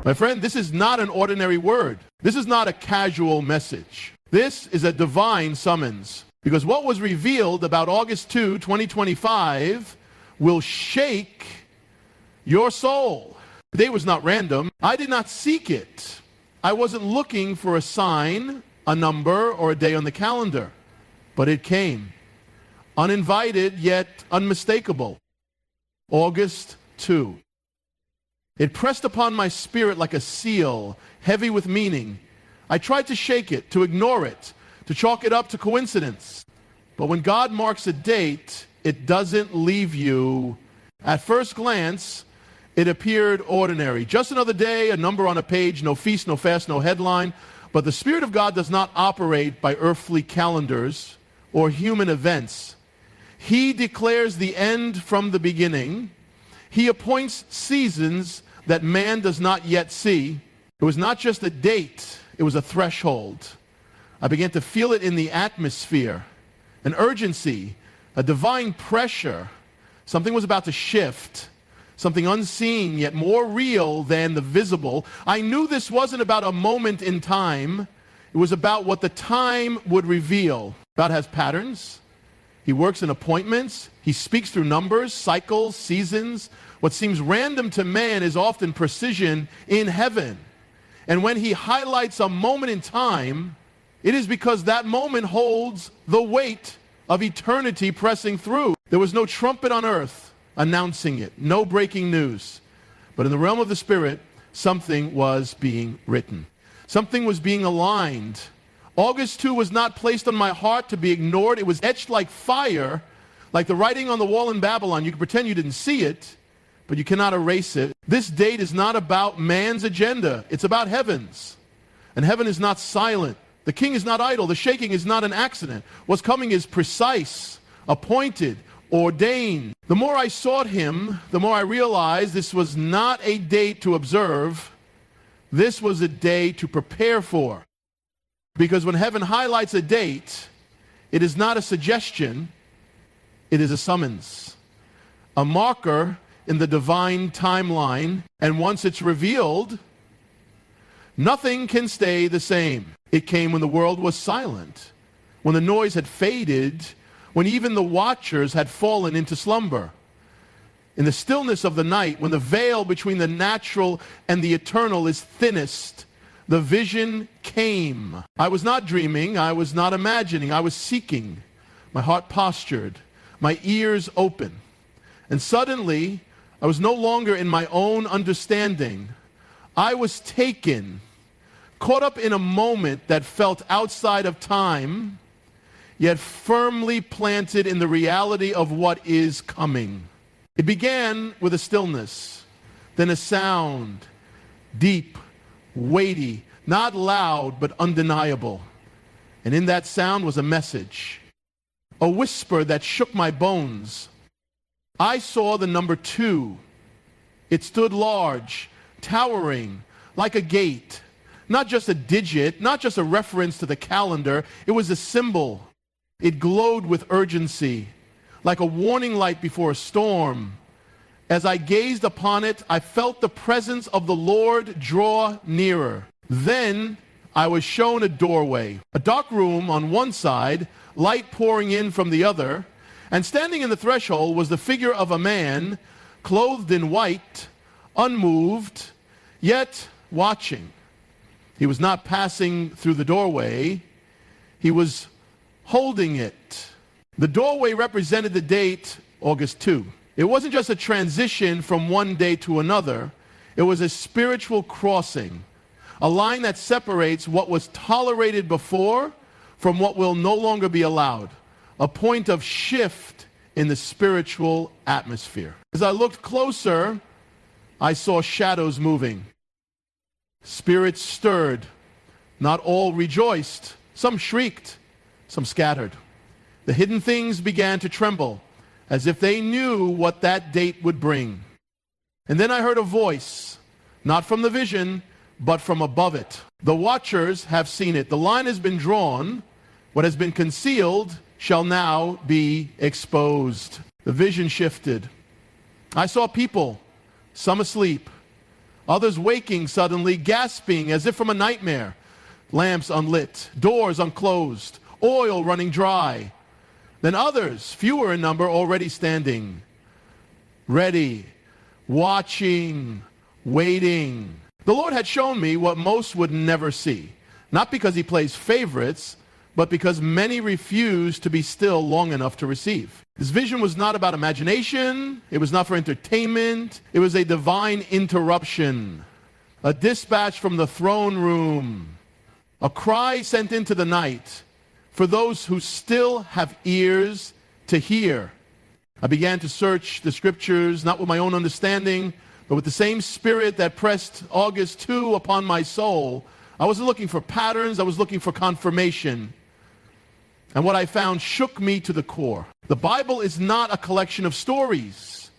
My friend, this is not an ordinary word. This is not a casual message. This is a divine summons. Because what was revealed about August 2, 2025 will shake your soul. The day was not random. I did not seek it. I wasn't looking for a sign, a number, or a day on the calendar. But it came. Uninvited, yet unmistakable. August 2. It pressed upon my spirit like a seal, heavy with meaning. I tried to shake it, to ignore it, to chalk it up to coincidence. But when God marks a date, it doesn't leave you. At first glance, it appeared ordinary. Just another day, a number on a page, no feast, no fast, no headline. But the Spirit of God does not operate by earthly calendars or human events. He declares the end from the beginning. He appoints seasons that man does not yet see. It was not just a date, it was a threshold. I began to feel it in the atmosphere, an urgency, a divine pressure. Something was about to shift, something unseen yet more real than the visible. I knew this wasn't about a moment in time. It was about what the time would reveal. God has patterns. He works in appointments. He speaks through numbers, cycles, seasons. What seems random to man is often precision in heaven. And when he highlights a moment in time, it is because that moment holds the weight of eternity pressing through. There was no trumpet on earth announcing it, no breaking news. But in the realm of the Spirit, something was being written. Something was being aligned. August 2 was not placed on my heart to be ignored. It was etched like fire, like the writing on the wall in Babylon. You can pretend you didn't see it, but you cannot erase it. This date is not about man's agenda. It's about heaven's. And heaven is not silent. The king is not idle. The shaking is not an accident. What's coming is precise, appointed, ordained. The more I sought him, the more I realized this was not a date to observe. This was a day to prepare for. Because when heaven highlights a date, it is not a suggestion, it is a summons, a marker in the divine timeline. And once it's revealed, nothing can stay the same. It came when the world was silent, when the noise had faded, when even the watchers had fallen into slumber. In the stillness of the night, when the veil between the natural and the eternal is thinnest, the vision came. I was not dreaming. I was not imagining. I was seeking. My heart postured. My ears open. And suddenly, I was no longer in my own understanding. I was taken, caught up in a moment that felt outside of time, yet firmly planted in the reality of what is coming. It began with a stillness, then a sound, deep, weighty, not loud, but undeniable. And in that sound was a message, a whisper that shook my bones. I saw the number 2. It stood large, towering, like a gate. Not just a digit, not just a reference to the calendar. It was a symbol. It glowed with urgency, like a warning light before a storm. As I gazed upon it, I felt the presence of the Lord draw nearer. Then I was shown a doorway, a dark room on one side, light pouring in from the other, and standing in the threshold was the figure of a man, clothed in white, unmoved, yet watching. He was not passing through the doorway, he was holding it. The doorway represented the date, August 2. It wasn't just a transition from one day to another. It was a spiritual crossing, a line that separates what was tolerated before from what will no longer be allowed, a point of shift in the spiritual atmosphere. As I looked closer, I saw shadows moving. Spirits stirred. Not all rejoiced. Some shrieked. Some scattered. The hidden things began to tremble, as if they knew what that date would bring. And then I heard a voice, not from the vision, but from above it. The watchers have seen it. The line has been drawn. What has been concealed shall now be exposed. The vision shifted. I saw people, some asleep, Others waking suddenly, gasping as if from a nightmare. Lamps unlit, doors unclosed, oil running dry. Then others, fewer in number, already standing, ready, watching, waiting. The Lord had shown me what most would never see, not because he plays favorites, but because many refuse to be still long enough to receive. This vision was not about imagination. It was not for entertainment. It was a divine interruption, a dispatch from the throne room, a cry sent into the night for those who still have ears to hear. I began to search the scriptures, not with my own understanding, but with the same spirit that pressed August 2 upon my soul. I wasn't looking for patterns. I was looking for confirmation. And what I found shook me to the core. The Bible is not a collection of stories.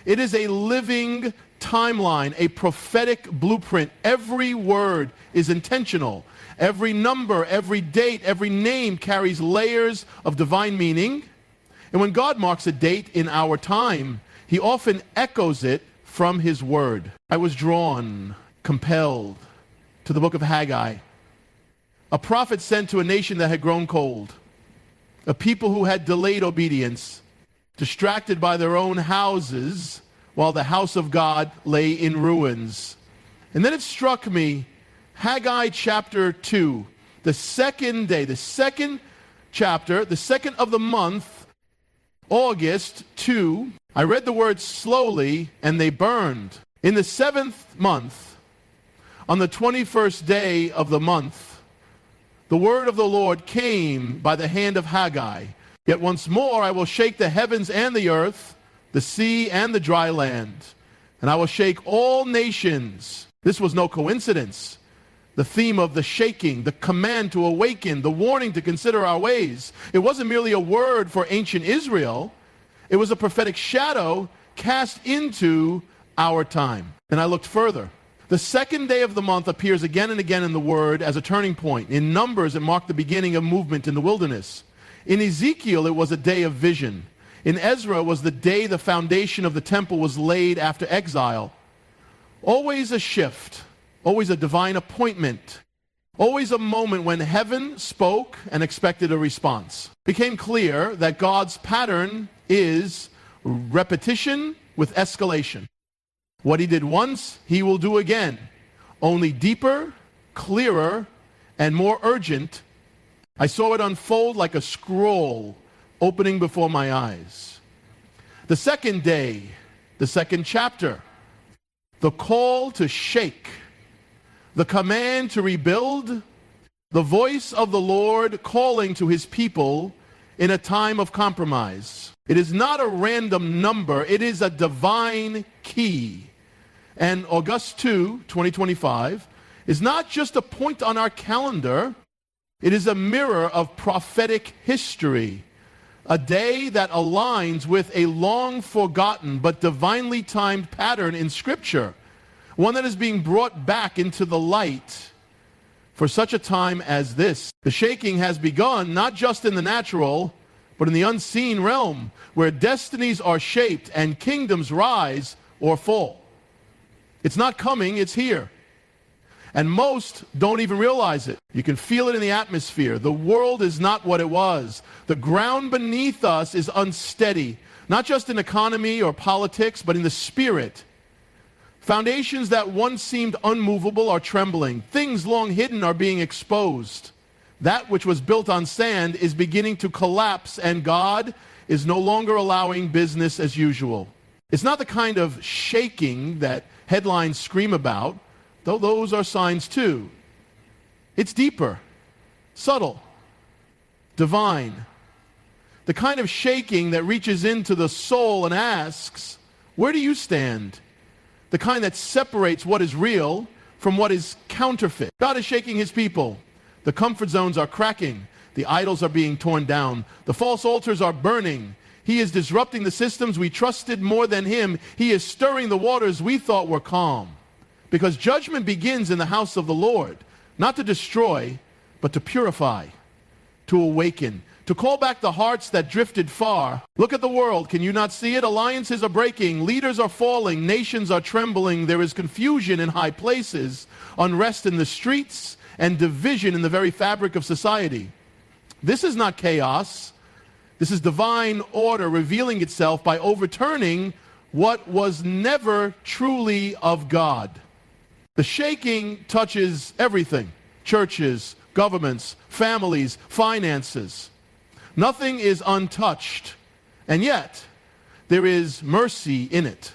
It is a living timeline, a prophetic blueprint. Every word is intentional. Every number, every date, every name carries layers of divine meaning. And when God marks a date in our time, he often echoes it from his word. I was drawn, compelled to the book of Haggai, a prophet sent to a nation that had grown cold, a people who had delayed obedience, distracted by their own houses while the house of God lay in ruins. And then it struck me, Haggai chapter 2, the second day, the second chapter, the second of the month, August 2. I read the words slowly, and they burned. In the 7th month, on the 21st day of the month, the word of the Lord came by the hand of Haggai. Yet once more I will shake the heavens and the earth, the sea and the dry land, and I will shake all nations. This was no coincidence. The theme of the shaking, the command to awaken, the warning to consider our ways. It wasn't merely a word for ancient Israel. It was a prophetic shadow cast into our time. And I looked further. The second day of the month appears again and again in the Word as a turning point. In Numbers, it marked the beginning of movement in the wilderness. In Ezekiel, it was a day of vision. In Ezra, it was the day the foundation of the temple was laid after exile. Always a shift, always a divine appointment, always a moment when heaven spoke and expected a response. It became clear that God's pattern is repetition with escalation. What he did once, he will do again, only deeper, clearer, and more urgent. I saw it unfold like a scroll opening before my eyes. The second day, the second chapter, the call to shake, the command to rebuild, the voice of the Lord calling to his people in a time of compromise. It is not a random number, it is a divine key. And August 2, 2025, is not just a point on our calendar, it is a mirror of prophetic history, a day that aligns with a long-forgotten but divinely timed pattern in Scripture, one that is being brought back into the light for such a time as this. The shaking has begun not just in the natural, but in the unseen realm, where destinies are shaped and kingdoms rise or fall. It's not coming, it's here. And most don't even realize it. You can feel it in the atmosphere. The world is not what it was. The ground beneath us is unsteady, not just in economy or politics, but in the spirit. Foundations that once seemed unmovable are trembling. Things long hidden are being exposed. That which was built on sand is beginning to collapse, and God is no longer allowing business as usual. It's not the kind of shaking that headlines scream about, though those are signs too. It's deeper, subtle, divine. The kind of shaking that reaches into the soul and asks, where do you stand? The kind that separates what is real from what is counterfeit. God is shaking his people. The comfort zones are cracking. The idols are being torn down. The false altars are burning. He is disrupting the systems we trusted more than him. He is stirring the waters we thought were calm. Because judgment begins in the house of the Lord, not to destroy, but to purify, to awaken, to call back the hearts that drifted far. Look at the world. Can you not see it? Alliances are breaking. Leaders are falling. Nations are trembling. There is confusion in high places, unrest in the streets, and division in the very fabric of society. This is not chaos. This is divine order revealing itself by overturning what was never truly of God. The shaking touches everything: churches, governments, families, finances. Nothing is untouched, and yet there is mercy in it,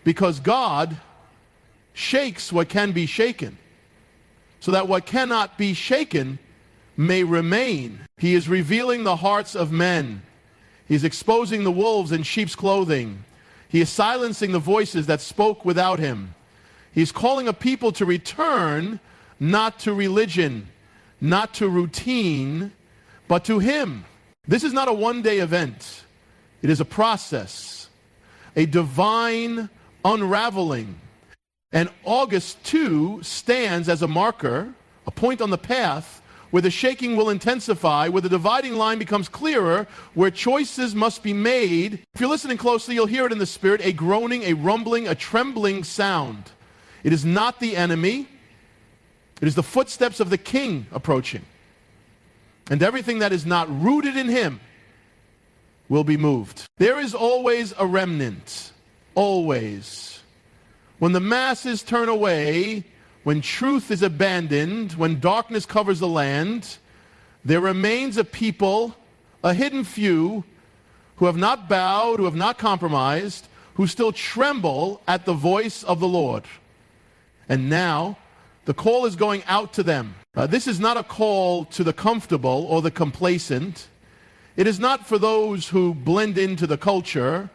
because God shakes what can be shaken, so that what cannot be shaken may remain. He is revealing the hearts of men. He is exposing the wolves in sheep's clothing. He is silencing the voices that spoke without him. He is calling a people to return, not to religion, not to routine, but to him. This is not a one-day event. It is a process, a divine unraveling. And August 2 stands as a marker, a point on the path where the shaking will intensify, where the dividing line becomes clearer, where choices must be made. If you're listening closely, you'll hear it in the Spirit: a groaning, a rumbling, a trembling sound. It is not the enemy. It is the footsteps of the King approaching. And everything that is not rooted in him will be moved. There is always a remnant. Always. When the masses turn away, when truth is abandoned, when darkness covers the land, there remains a people, a hidden few, who have not bowed, who have not compromised, who still tremble at the voice of the Lord. And now, the call is going out to them. This is not a call to the comfortable or the complacent. It is not for those who blend into the culture,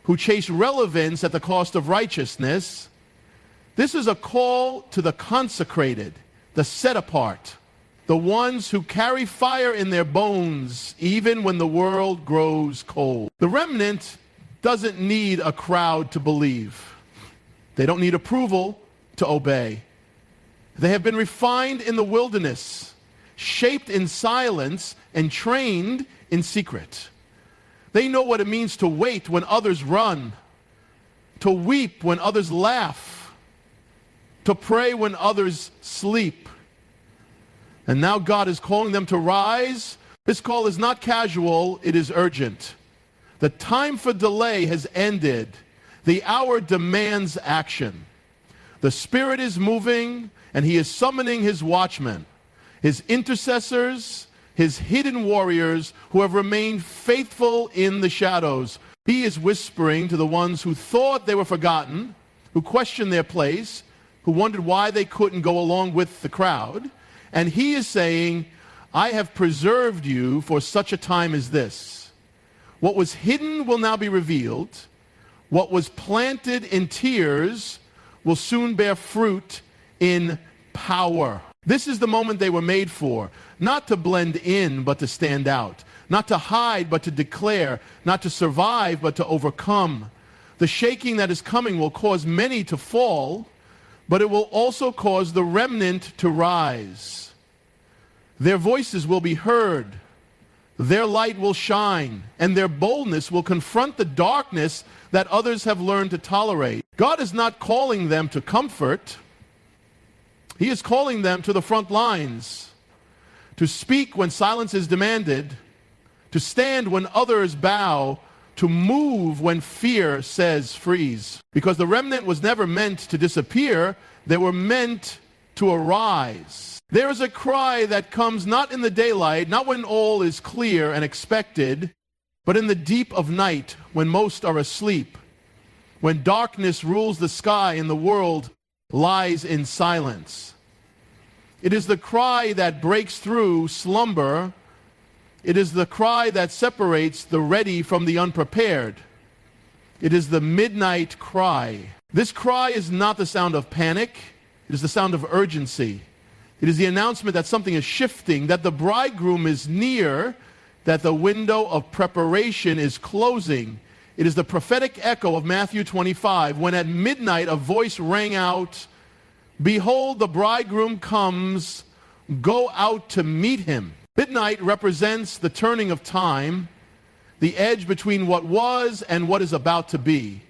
who chase relevance at the cost of righteousness. This is a call to the consecrated, the set apart, the ones who carry fire in their bones even when the world grows cold. The remnant doesn't need a crowd to believe. They don't need approval to obey. They have been refined in the wilderness, shaped in silence, and trained in secret. They know what it means to wait when others run, to weep when others laugh, to pray when others sleep. And now God is calling them to rise. This call is not casual, it is urgent. The time for delay has ended. The hour demands action. The Spirit is moving, and he is summoning his watchmen, his intercessors, his hidden warriors who have remained faithful in the shadows. He is whispering to the ones who thought they were forgotten, who questioned their place, who wondered why they couldn't go along with the crowd. And he is saying, I have preserved you for such a time as this. What was hidden will now be revealed. What was planted in tears will soon bear fruit in power. This is the moment they were made for, not to blend in, but to stand out, not to hide, but to declare, not to survive, but to overcome. The shaking that is coming will cause many to fall, but it will also cause the remnant to rise. Their voices will be heard, their light will shine, and their boldness will confront the darkness that others have learned to tolerate. God is not calling them to comfort. He is calling them to the front lines, to speak when silence is demanded, to stand when others bow, to move when fear says freeze. Because the remnant was never meant to disappear, they were meant to arise. There is a cry that comes not in the daylight, not when all is clear and expected, but in the deep of night when most are asleep, when darkness rules the sky and the world lies in silence. It is the cry that breaks through slumber. It is the cry that separates the ready from the unprepared. It is the midnight cry. This cry is not the sound of panic. It is the sound of urgency. It is the announcement that something is shifting, that the bridegroom is near, that the window of preparation is closing. It is the prophetic echo of Matthew 25, when at midnight a voice rang out, "Behold, the bridegroom comes, go out to meet him." Midnight represents the turning of time, the edge between what was and what is about to be.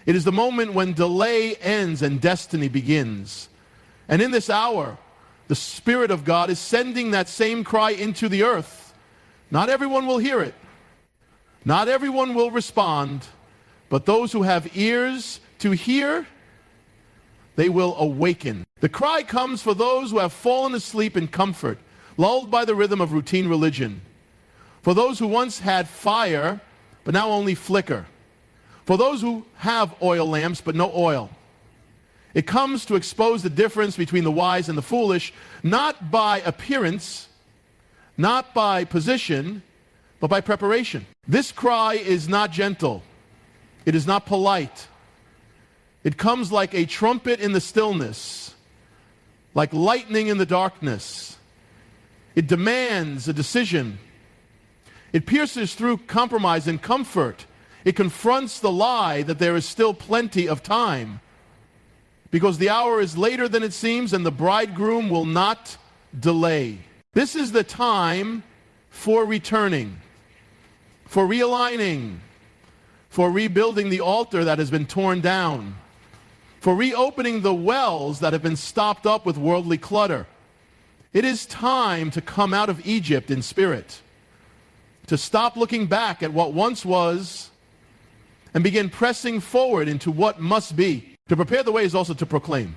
It is the moment when delay ends and destiny begins. And in this hour, the Spirit of God is sending that same cry into the earth. Not everyone will hear it. Not everyone will respond. But those who have ears to hear, they will awaken. The cry comes for those who have fallen asleep in comfort, lulled by the rhythm of routine religion. For those who once had fire, but now only flicker. For those who have oil lamps, but no oil. It comes to expose the difference between the wise and the foolish, not by appearance, not by position, but by preparation. This cry is not gentle. It is not polite. It comes like a trumpet in the stillness, like lightning in the darkness. It demands a decision. It pierces through compromise and comfort. It confronts the lie that there is still plenty of time, because the hour is later than it seems and the bridegroom will not delay. This is the time for returning, for realigning, for rebuilding the altar that has been torn down, for reopening the wells that have been stopped up with worldly clutter. It is time to come out of Egypt in spirit, to stop looking back at what once was and begin pressing forward into what must be. To prepare the way is also to proclaim,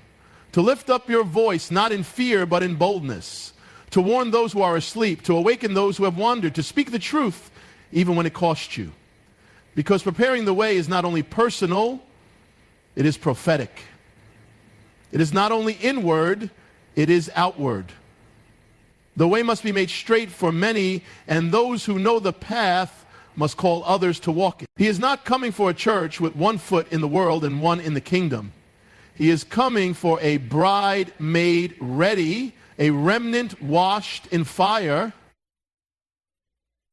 to lift up your voice not in fear but in boldness, to warn those who are asleep, to awaken those who have wandered, to speak the truth even when it costs you. Because preparing the way is not only personal, it is prophetic. It is not only inward, it is outward. The way must be made straight for many, and those who know the path must call others to walk it. He is not coming for a church with one foot in the world and one in the kingdom. He is coming for a bride made ready, a remnant washed in fire,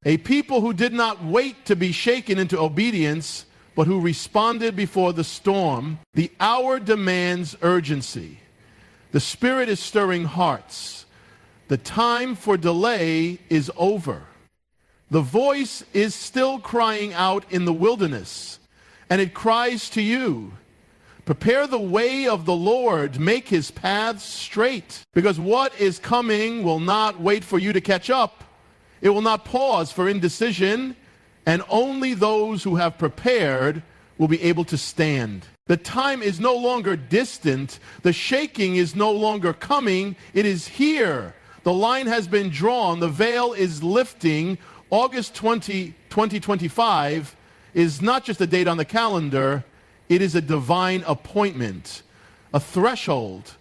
a people who did not wait to be shaken into obedience, but who responded before the storm. The hour demands urgency. The Spirit is stirring hearts. The time for delay is over. The voice is still crying out in the wilderness, and it cries to you, prepare the way of the Lord, make his paths straight. Because what is coming will not wait for you to catch up. It will not pause for indecision, and only those who have prepared will be able to stand. The time is no longer distant. The shaking is no longer coming. It is here. The line has been drawn. The veil is lifting. August 20, 2025 is not just a date on the calendar. It is a divine appointment, a threshold,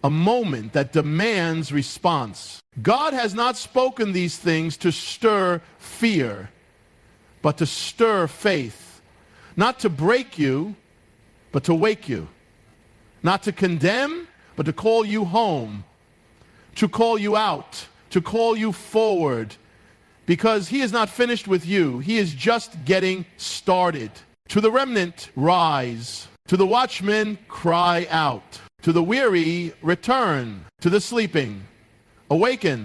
a moment that demands response. God has not spoken these things to stir fear, but to stir faith. Not to break you, but to wake you. Not to condemn, but to call you home. To call you out. To call you forward. Because he is not finished with you. He is just getting started. To the remnant, rise. To the watchmen, cry out. To the weary, return. To the sleeping, awaken.